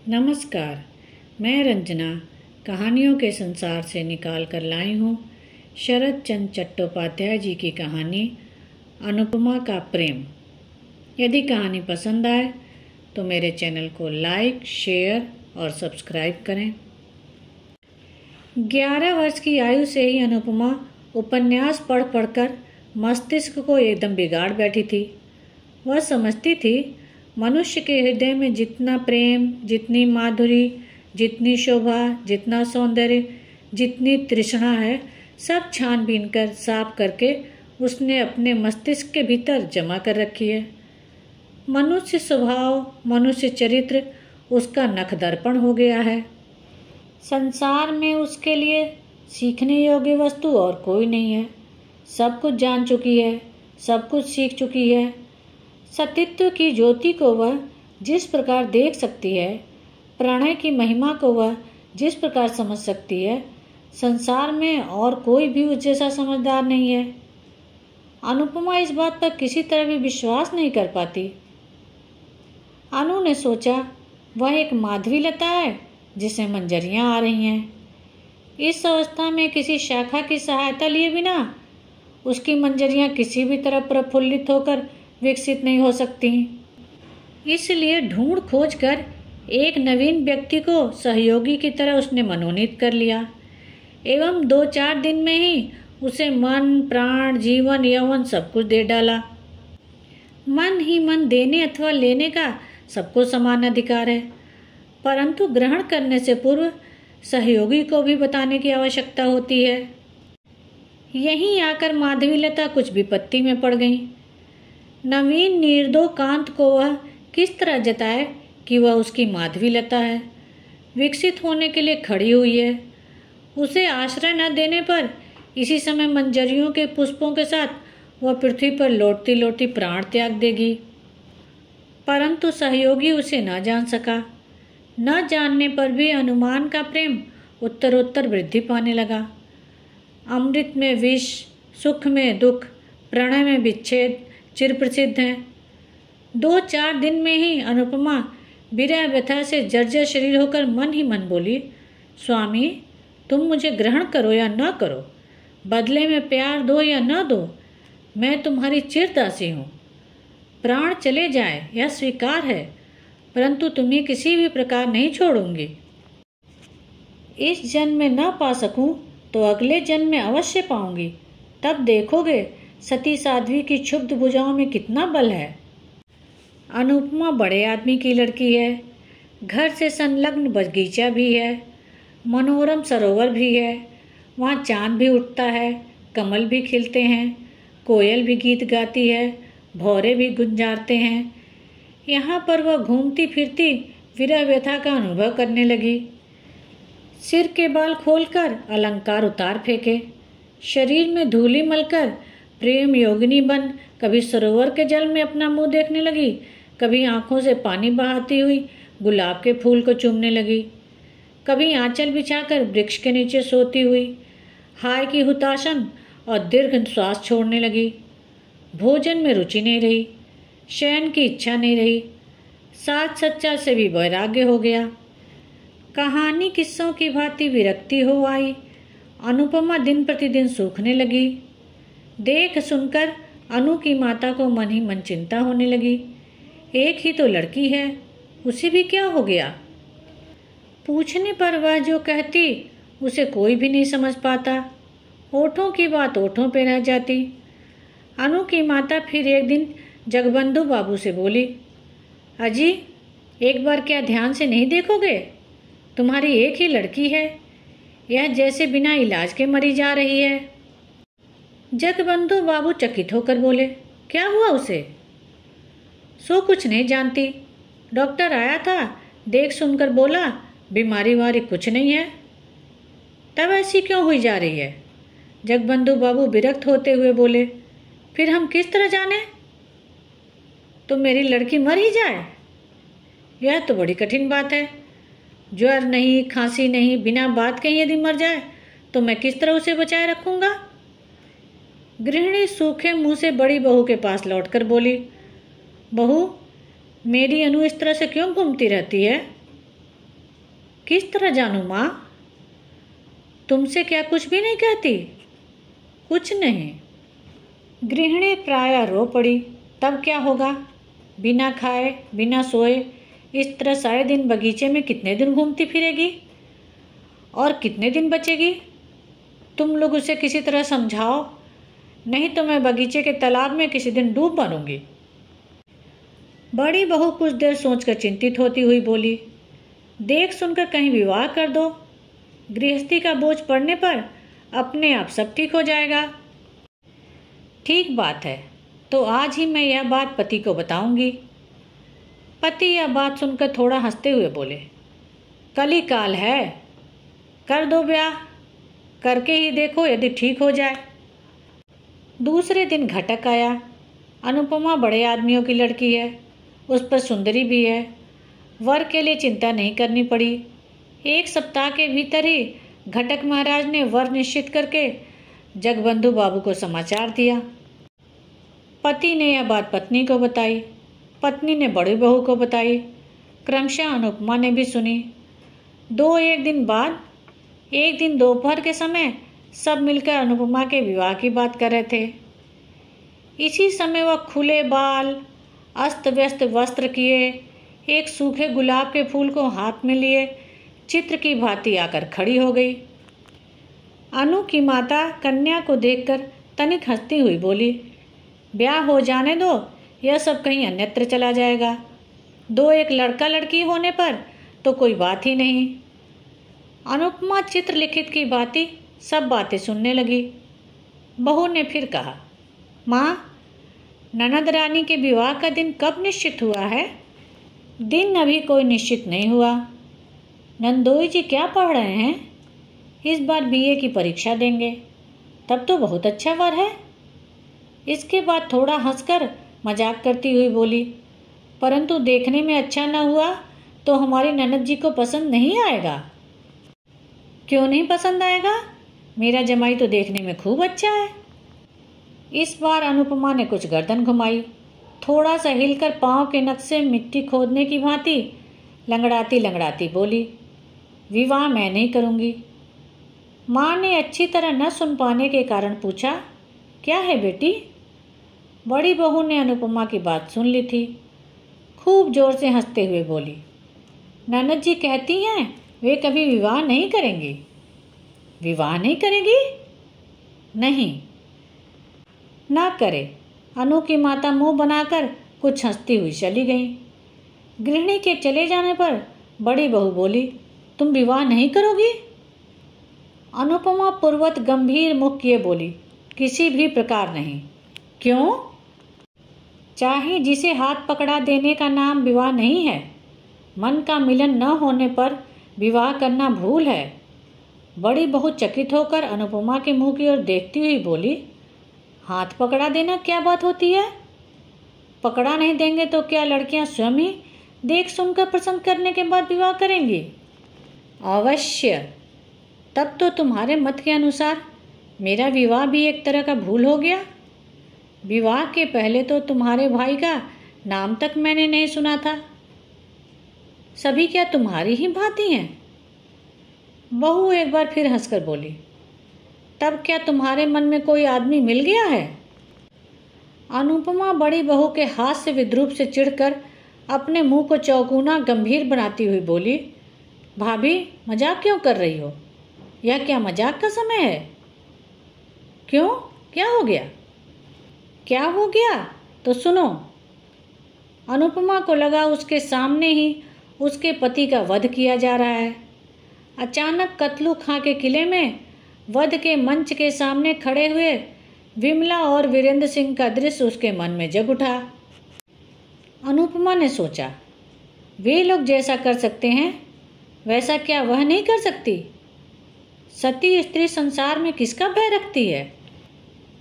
नमस्कार। मैं रंजना कहानियों के संसार से निकाल कर लाई हूँ शरत चंद्र चट्टोपाध्याय जी की कहानी अनुपमा का प्रेम। यदि कहानी पसंद आए तो मेरे चैनल को लाइक, शेयर और सब्सक्राइब करें। 11 वर्ष की आयु से ही अनुपमा उपन्यास पढ़ पढ़कर मस्तिष्क को एकदम बिगाड़ बैठी थी। वह समझती थी मनुष्य के हृदय में जितना प्रेम, जितनी माधुरी, जितनी शोभा, जितना सौंदर्य, जितनी तृष्णा है, सब छानबीन कर साफ करके उसने अपने मस्तिष्क के भीतर जमा कर रखी है। मनुष्य स्वभाव, मनुष्य चरित्र उसका नख दर्पण हो गया है। संसार में उसके लिए सीखने योग्य वस्तु और कोई नहीं है। सब कुछ जान चुकी है, सब कुछ सीख चुकी है। सतीत्व की ज्योति को वह जिस प्रकार देख सकती है, प्रणय की महिमा को वह जिस प्रकार समझ सकती है, संसार में और कोई भी उस जैसा समझदार नहीं है। अनुपमा इस बात पर किसी तरह भी विश्वास नहीं कर पाती। अनु ने सोचा वह एक माधवी लता है जिसे मंजरियां आ रही हैं। इस अवस्था में किसी शाखा की सहायता लिए बिना उसकी मंजरियां किसी भी तरह प्रफुल्लित होकर विकसित नहीं हो सकती। इसलिए ढूंढ खोज कर एक नवीन व्यक्ति को सहयोगी की तरह उसने मनोनीत कर लिया एवं 2-4 दिन में ही उसे मन, प्राण, जीवन, यौवन सब कुछ दे डाला। मन ही मन देने अथवा लेने का सबको समान अधिकार है, परंतु ग्रहण करने से पूर्व सहयोगी को भी बताने की आवश्यकता होती है। यहीं आकर माधवीलता कुछ विपत्ति में पड़ गई। नवीन निर्दो कांत को वह किस तरह जताए कि वह उसकी माधवीलता है, विकसित होने के लिए खड़ी हुई है। उसे आश्रय न देने पर इसी समय मंजरियों के पुष्पों के साथ वह पृथ्वी पर लौटती लौटती प्राण त्याग देगी। परंतु सहयोगी उसे न जान सका। न जानने पर भी अनुमान का प्रेम उत्तरोत्तर वृद्धि पाने लगा। अमृत में विष, सुख में दुख, प्रणय में विच्छेद चिर प्रसिद्ध हैं। 2-4 दिन में ही अनुपमा विरह व्यथा से जर्जर शरीर होकर मन ही मन बोली, स्वामी तुम मुझे ग्रहण करो या न करो, बदले में प्यार दो या न दो, मैं तुम्हारी चिरदासी हूँ। प्राण चले जाए यह स्वीकार है, परंतु तुम्हें किसी भी प्रकार नहीं छोड़ूंगी। इस जन्म में न पा सकूं तो अगले जन्म में अवश्य पाऊंगी। तब देखोगे सती साध्वी की क्षुब्ध भुजाओं में कितना बल है। अनुपमा बड़े आदमी की लड़की है। घर से संलग्न बगीचा भी है, मनोरम सरोवर भी है। वहाँ चांद भी उठता है, कमल भी खिलते हैं, कोयल भी गीत गाती है, भौरे भी गुंजारते हैं। यहाँ पर वह घूमती फिरती विरह व्यथा का अनुभव करने लगी। सिर के बाल खोलकर अलंकार उतार फेंके, शरीर में धूली मलकर प्रेम योगिनी बन कभी सरोवर के जल में अपना मुंह देखने लगी, कभी आंखों से पानी बहाती हुई गुलाब के फूल को चूमने लगी, कभी आंचल बिछाकर वृक्ष के नीचे सोती हुई हाय की हुताशन और दीर्घ श्वास छोड़ने लगी। भोजन में रुचि नहीं रही, शयन की इच्छा नहीं रही, साज सज्जा से भी वैराग्य हो गया। कहानी किस्सों की भांति विरक्ति हो आई। अनुपमा दिन प्रतिदिन सूखने लगी। देख सुनकर अनु की माता को मन ही मन चिंता होने लगी। एक ही तो लड़की है, उसे भी क्या हो गया। पूछने पर वह जो कहती उसे कोई भी नहीं समझ पाता। ओठों की बात ओठों पे रह जाती। अनु की माता फिर एक दिन जगबंधु बाबू से बोली, अजी एक बार क्या ध्यान से नहीं देखोगे, तुम्हारी एक ही लड़की है, यह जैसे बिना इलाज के मरी जा रही है। जगबंधु बाबू चकित होकर बोले, क्या हुआ उसे? सो कुछ नहीं जानती, डॉक्टर आया था, देख सुनकर बोला बीमारी वारी कुछ नहीं है। तब ऐसी क्यों हुई जा रही है? जगबंधु बाबू विरक्त होते हुए बोले, फिर हम किस तरह जाने? तो मेरी लड़की मर ही जाए, यह तो बड़ी कठिन बात है। ज्वर नहीं, खांसी नहीं, बिना बात के यदि मर जाए तो मैं किस तरह उसे बचाए रखूंगा। गृहिणी सूखे मुंह से बड़ी बहू के पास लौटकर बोली, बहू मेरी अनु इस तरह से क्यों घूमती रहती है? किस तरह जानूं माँ? तुमसे क्या कुछ भी नहीं कहती? कुछ नहीं। गृहिणी प्रायः रो पड़ी। तब क्या होगा? बिना खाए बिना सोए इस तरह सारे दिन बगीचे में कितने दिन घूमती फिरेगी और कितने दिन बचेगी? तुम लोग उसे किसी तरह समझाओ, नहीं तो मैं बगीचे के तालाब में किसी दिन डूब मरूंगी। बड़ी बहू कुछ देर सोचकर चिंतित होती हुई बोली, देख सुनकर कहीं विवाह कर दो। गृहस्थी का बोझ पड़ने पर अपने आप सब ठीक हो जाएगा। ठीक बात है, तो आज ही मैं यह बात पति को बताऊंगी। पति यह बात सुनकर थोड़ा हंसते हुए बोले, कल ही काल है, कर दो ब्याह, करके ही देखो यदि ठीक हो जाए। दूसरे दिन घटक आया। अनुपमा बड़े आदमियों की लड़की है, उस पर सुंदरी भी है। वर के लिए चिंता नहीं करनी पड़ी। 1 सप्ताह के भीतर ही घटक महाराज ने वर निश्चित करके जगबंधु बाबू को समाचार दिया। पति ने यह बात पत्नी को बताई, पत्नी ने बड़ी बहू को बताई, क्रमशः अनुपमा ने भी सुनी। 2-1 दिन बाद एक दिन दोपहर के समय सब मिलकर अनुपमा के विवाह की बात कर रहे थे। इसी समय वह खुले बाल, अस्त व्यस्त वस्त्र किए, एक सूखे गुलाब के फूल को हाथ में लिए चित्र की भांति आकर खड़ी हो गई। अनु की माता कन्या को देखकर तनिक हंसती हुई बोली, ब्याह हो जाने दो, यह सब कहीं अन्यत्र चला जाएगा। 2-1 लड़का लड़की होने पर तो कोई बात ही नहीं। अनुपमा चित्र लिखित की भांति सब बातें सुनने लगी। बहू ने फिर कहा, माँ, ननद रानी के विवाह का दिन कब निश्चित हुआ है? दिन अभी कोई निश्चित नहीं हुआ। नंदोई जी क्या पढ़ रहे हैं? इस बार BA की परीक्षा देंगे। तब तो बहुत अच्छा वर है। इसके बाद थोड़ा हंसकर मजाक करती हुई बोली, परंतु देखने में अच्छा न हुआ तो हमारी ननद जी को पसंद नहीं आएगा। क्यों नहीं पसंद आएगा? मेरा जमाई तो देखने में खूब अच्छा है। इस बार अनुपमा ने कुछ गर्दन घुमाई, थोड़ा सा हिलकर पांव के नख से मिट्टी खोदने की भांति लंगड़ाती लंगड़ाती बोली, विवाह मैं नहीं करूँगी। माँ ने अच्छी तरह न सुन पाने के कारण पूछा, क्या है बेटी? बड़ी बहू ने अनुपमा की बात सुन ली थी। खूब जोर से हंसते हुए बोली, ननद जी कहती हैं वे कभी विवाह नहीं करेंगी। विवाह नहीं करेगी? नहीं, ना करे। अनु की माता मुंह बनाकर कुछ हंसती हुई चली गई। गृहिणी के चले जाने पर बड़ी बहू बोली, तुम विवाह नहीं करोगी? अनुपमा पूर्वत गंभीर मुख किए बोली, किसी भी प्रकार नहीं। क्यों? चाहे जिसे हाथ पकड़ा देने का नाम विवाह नहीं है। मन का मिलन न होने पर विवाह करना भूल है। बड़ी बहू चकित होकर अनुपमा के मुंह की ओर देखती हुई बोली, हाथ पकड़ा देना क्या बात होती है? पकड़ा नहीं देंगे तो क्या लड़कियां स्वयं ही देख सुनकर पसंद करने के बाद विवाह करेंगी? अवश्य। तब तो तुम्हारे मत के अनुसार मेरा विवाह भी एक तरह का भूल हो गया। विवाह के पहले तो तुम्हारे भाई का नाम तक मैंने नहीं सुना था। सभी क्या तुम्हारी ही भांति हैं? बहू एक बार फिर हंसकर बोली, तब क्या तुम्हारे मन में कोई आदमी मिल गया है? अनुपमा बड़ी बहू के हाथ से विद्रूप से चिढ़कर अपने मुंह को चौगुना गंभीर बनाती हुई बोली, भाभी मजाक क्यों कर रही हो? यह क्या मजाक का समय है? क्यों, क्या हो गया? क्या हो गया तो सुनो। अनुपमा को लगा उसके सामने ही उसके पति का वध किया जा रहा है। अचानक कतलू खां के किले में वध के मंच के सामने खड़े हुए विमला और वीरेंद्र सिंह का दृश्य उसके मन में जग उठा। अनुपमा ने सोचा, वे लोग जैसा कर सकते हैं वैसा क्या वह नहीं कर सकती? सती स्त्री संसार में किसका भय रखती है?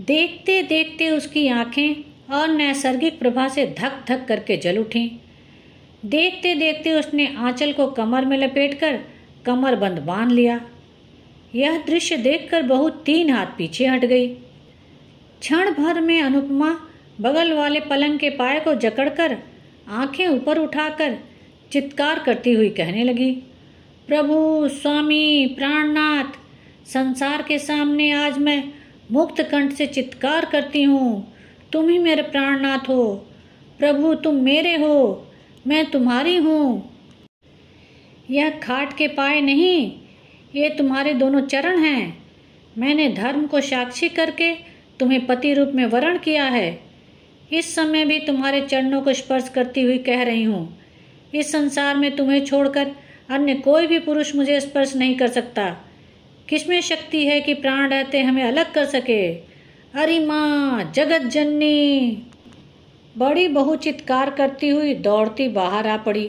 देखते देखते उसकी आंखें अनैसर्गिक प्रभा से धक धक करके जल उठीं। देखते देखते उसने आंचल को कमर में लपेटकर कमरबंद बांध लिया। यह दृश्य देखकर बहू 3 हाथ पीछे हट गई। क्षण भर में अनुपमा बगल वाले पलंग के पाए को जकड़कर आंखें ऊपर उठाकर चित्कार करती हुई कहने लगी, प्रभु, स्वामी, प्राणनाथ, संसार के सामने आज मैं मुक्त कंठ से चित्कार करती हूँ, तुम ही मेरे प्राणनाथ हो। प्रभु, तुम मेरे हो, मैं तुम्हारी हूँ। यह खाट के पाए नहीं, ये तुम्हारे दोनों चरण हैं। मैंने धर्म को साक्षी करके तुम्हें पति रूप में वरण किया है। इस समय भी तुम्हारे चरणों को स्पर्श करती हुई कह रही हूँ, इस संसार में तुम्हें छोड़कर अन्य कोई भी पुरुष मुझे स्पर्श नहीं कर सकता। किसमें शक्ति है कि प्राण रहते हमें अलग कर सके? अरे माँ, जगत जननी! बड़ी बहू चित्कार करती हुई दौड़ती बाहर आ पड़ी।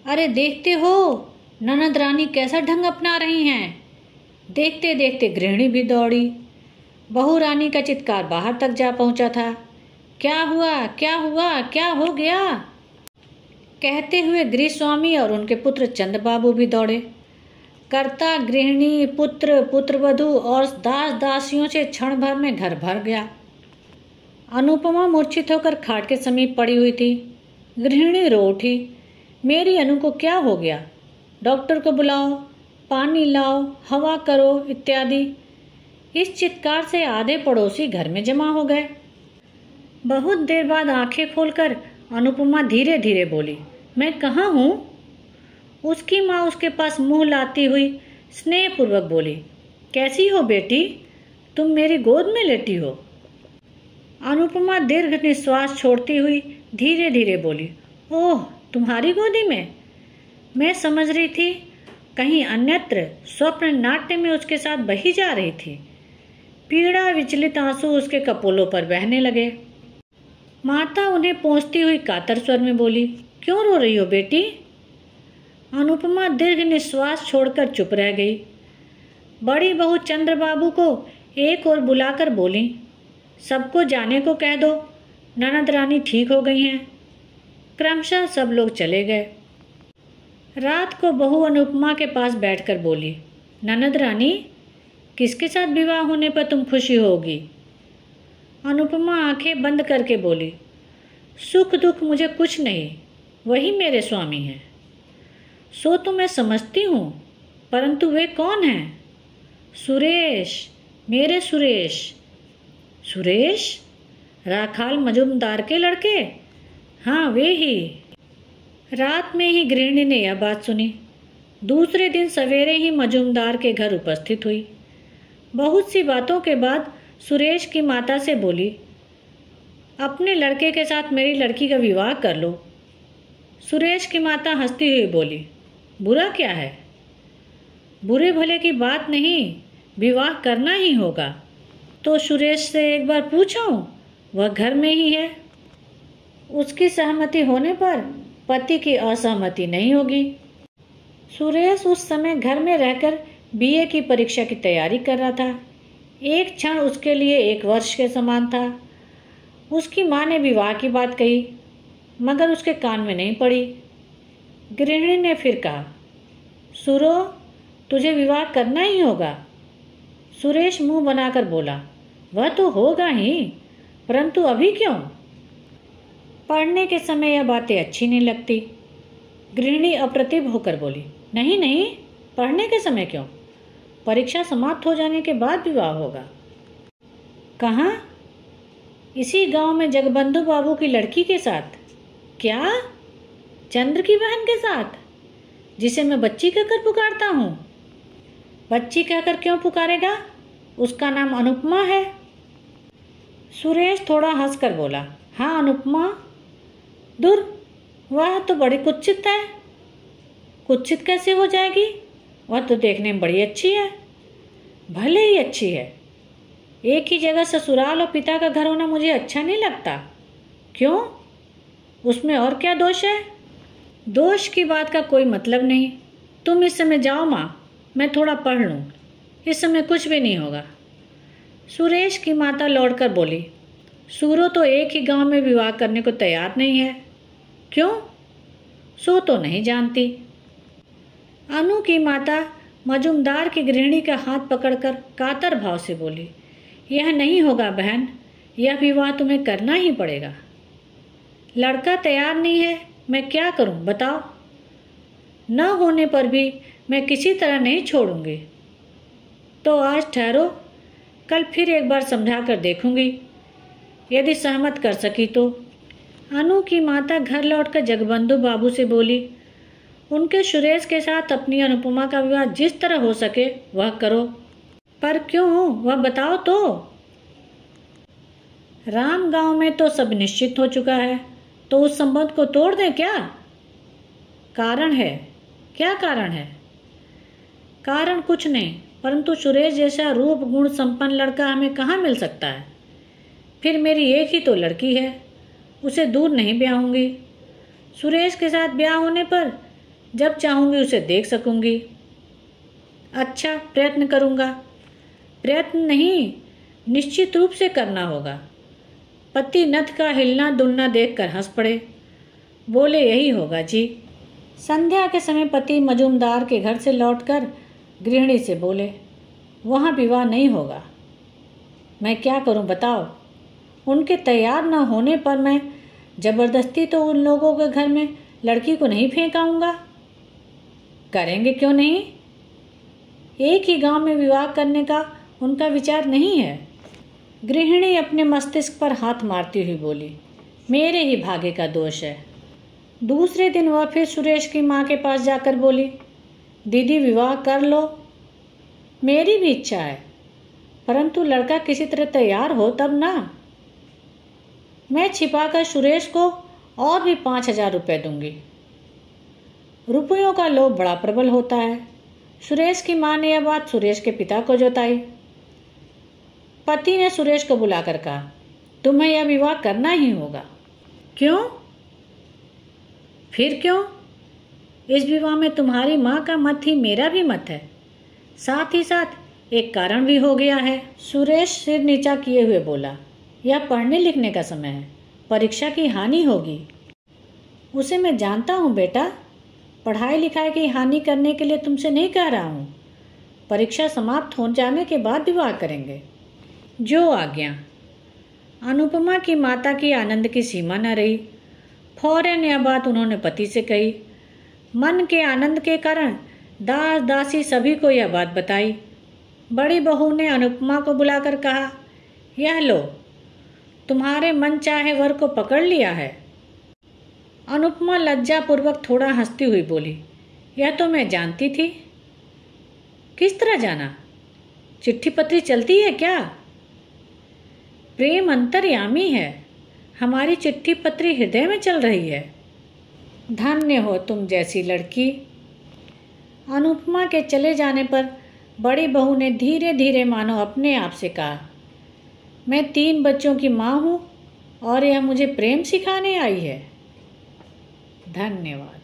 अरे देखते हो ननद रानी कैसा ढंग अपना रही हैं। देखते देखते गृहिणी भी दौड़ी। बहू रानी का चित्कार बाहर तक जा पहुंचा था। क्या हुआ, क्या हुआ, क्या हो गया? कहते हुए गृह स्वामी और उनके पुत्र चंद बाबू भी दौड़े। कर्ता, गृहिणी, पुत्र, पुत्रवधू और दास दासियों से क्षण भर में घर भर गया। अनुपमा मूर्छित होकर खाट के समीप पड़ी हुई थी। गृहिणी रो उठी, मेरी अनु को क्या हो गया? डॉक्टर को बुलाओ, पानी लाओ, हवा करो इत्यादि। इस चित्कार से आधे पड़ोसी घर में जमा हो गए। बहुत देर बाद आंखें खोलकर अनुपमा धीरे धीरे बोली, मैं कहाँ हूँ? उसकी माँ उसके पास मुंह लाती हुई स्नेहपूर्वक बोली, कैसी हो बेटी, तुम मेरी गोद में लेटी हो। अनुपमा दीर्घ निश्वास छोड़ती हुई धीरे धीरे बोली, ओह, तुम्हारी गोदी में? मैं समझ रही थी कहीं अन्यत्र स्वप्न नाट्य में उसके साथ बही जा रही थी। पीड़ा विचलित आंसू उसके कपोलों पर बहने लगे। माता उन्हें पोंछती हुई कातर स्वर में बोली, क्यों रो रही हो बेटी? अनुपमा दीर्घ निश्वास छोड़कर चुप रह गई। बड़ी बहू चंद्रबाबू को एक ओर बुलाकर बोली, सबको जाने को कह दो, ननद रानी ठीक हो गई हैं। क्रमशः सब लोग चले गए। रात को बहू अनुपमा के पास बैठकर बोली, ननद रानी, किसके साथ विवाह होने पर तुम खुशी होगी? अनुपमा आंखें बंद करके बोली, सुख दुख मुझे कुछ नहीं, वही मेरे स्वामी हैं। सो तो मैं समझती हूँ, परंतु वे कौन हैं? सुरेश, मेरे सुरेश। सुरेश? राखाल मजुमदार के लड़के? हाँ, वे ही। रात में ही गृहिणी ने यह बात सुनी। दूसरे दिन सवेरे ही मजुमदार के घर उपस्थित हुई। बहुत सी बातों के बाद सुरेश की माता से बोली, अपने लड़के के साथ मेरी लड़की का विवाह कर लो। सुरेश की माता हंसती हुई बोली, बुरा क्या है? बुरे भले की बात नहीं, विवाह करना ही होगा। तो सुरेश से एक बार पूछूं, वह घर में ही है। उसकी सहमति होने पर पति की असहमति नहीं होगी। सुरेश उस समय घर में रहकर बीए की परीक्षा की तैयारी कर रहा था। एक क्षण उसके लिए 1 वर्ष के समान था। उसकी माँ ने विवाह की बात कही, मगर उसके कान में नहीं पड़ी। गृहिणी ने फिर कहा, सुरो, तुझे विवाह करना ही होगा। सुरेश मुंह बनाकर बोला, वह तो होगा ही, परंतु अभी क्यों? पढ़ने के समय यह बातें अच्छी नहीं लगती। गृहिणी अप्रतिभ होकर बोली, नहीं नहीं, पढ़ने के समय क्यों? परीक्षा समाप्त हो जाने के बाद विवाह होगा। कहाँ? इसी गांव में जगबंधु बाबू की लड़की के साथ। क्या? चंद्र की बहन के साथ, जिसे मैं बच्ची कहकर पुकारता हूँ। बच्ची कहकर क्यों पुकारेगा? उसका नाम अनुपमा है। सुरेश थोड़ा हंसकर बोला, हाँ अनुपमा। दूर, वह तो बड़ी कुत्सित है। कुत्सित कैसे हो जाएगी? वह तो देखने में बड़ी अच्छी है। भले ही अच्छी है। एक ही जगह ससुराल और पिता का घर होना मुझे अच्छा नहीं लगता। क्यों? उसमें और क्या दोष है? दोष की बात का कोई मतलब नहीं। तुम इस समय जाओ माँ, मैं थोड़ा पढ़ लूँ। इस समय कुछ भी नहीं होगा। सुरेश की माता लौटकर बोली, सूरो तो एक ही गांव में विवाह करने को तैयार नहीं है। क्यों? सो तो नहीं जानती। अनु की माता मजुमदार की गृहिणी का हाथ पकड़कर कातर भाव से बोली, यह नहीं होगा बहन, यह विवाह तुम्हें करना ही पड़ेगा। लड़का तैयार नहीं है, मैं क्या करूं बताओ? न होने पर भी मैं किसी तरह नहीं छोड़ूंगी। तो आज ठहरो, कल फिर एक बार समझा कर देखूंगी, यदि सहमत कर सकी तो। अनु की माता घर लौटकर जगबंधु बाबू से बोली, उनके सुरेश के साथ अपनी अनुपमा का विवाह जिस तरह हो सके वह करो। पर क्यों, वह बताओ तो। राम गांव में तो सब निश्चित हो चुका है, तो उस संबंध को तोड़ दें क्या? कारण है। क्या कारण है? कारण कुछ नहीं, परंतु सुरेश जैसा रूप गुण संपन्न लड़का हमें कहाँ मिल सकता है। फिर मेरी एक ही तो लड़की है, उसे दूर नहीं ब्याहूंगी। सुरेश के साथ ब्याह होने पर जब चाहूंगी उसे देख सकूंगी। अच्छा, प्रयत्न करूंगा। प्रयत्न नहीं, निश्चित रूप से करना होगा। पति नथ का हिलना डुलना देखकर हंस पड़े, बोले, यही होगा जी। संध्या के समय पति मजूमदार के घर से लौटकर गृहिणी से बोले, वहाँ विवाह नहीं होगा। मैं क्या करूं बताओ। उनके तैयार न होने पर मैं जबरदस्ती तो उन लोगों के घर में लड़की को नहीं फेंकाऊंगा। करेंगे क्यों नहीं? एक ही गांव में विवाह करने का उनका विचार नहीं है। गृहिणी अपने मस्तिष्क पर हाथ मारती हुई बोली, मेरे ही भाग्य का दोष है। दूसरे दिन वह फिर सुरेश की माँ के पास जाकर बोली, दीदी विवाह कर लो। मेरी भी इच्छा है, परंतु लड़का किसी तरह तैयार हो तब ना। मैं छिपाकर सुरेश को और भी 5,000 रुपये दूंगी। रुपयों का लोभ बड़ा प्रबल होता है। सुरेश की माँ ने यह बात सुरेश के पिता को जताई। पति ने सुरेश को बुलाकर कहा, तुम्हें यह विवाह करना ही होगा। क्यों? फिर क्यों? इस विवाह में तुम्हारी माँ का मत ही मेरा भी मत है। साथ ही साथ एक कारण भी हो गया है। सुरेश सिर नीचा किए हुए बोला, यह पढ़ने लिखने का समय है, परीक्षा की हानि होगी। उसे मैं जानता हूँ बेटा, पढ़ाई लिखाई की हानि करने के लिए तुमसे नहीं कह रहा हूँ। परीक्षा समाप्त हो जाने के बाद विवाह करेंगे। जो आज्ञा। अनुपमा की माता की आनंद की सीमा न रही। फौरन यह बात उन्होंने पति से कही। मन के आनंद के कारण दास दासी सभी को यह बात बताई। बड़ी बहू ने अनुपमा को बुलाकर कहा, यह लो, तुम्हारे मन चाहे वर को पकड़ लिया है। अनुपमा लज्जापूर्वक थोड़ा हंसती हुई बोली, यह तो मैं जानती थी। किस तरह जाना? चिट्ठी पत्री चलती है क्या? प्रेम अंतर्यामी है, हमारी चिट्ठी पत्री हृदय में चल रही है। धन्य हो तुम जैसी लड़की। अनुपमा के चले जाने पर बड़ी बहू ने धीरे धीरे मानो अपने आप से कहा, मैं 3 बच्चों की माँ हूँ और यह मुझे प्रेम सिखाने आई है। धन्यवाद।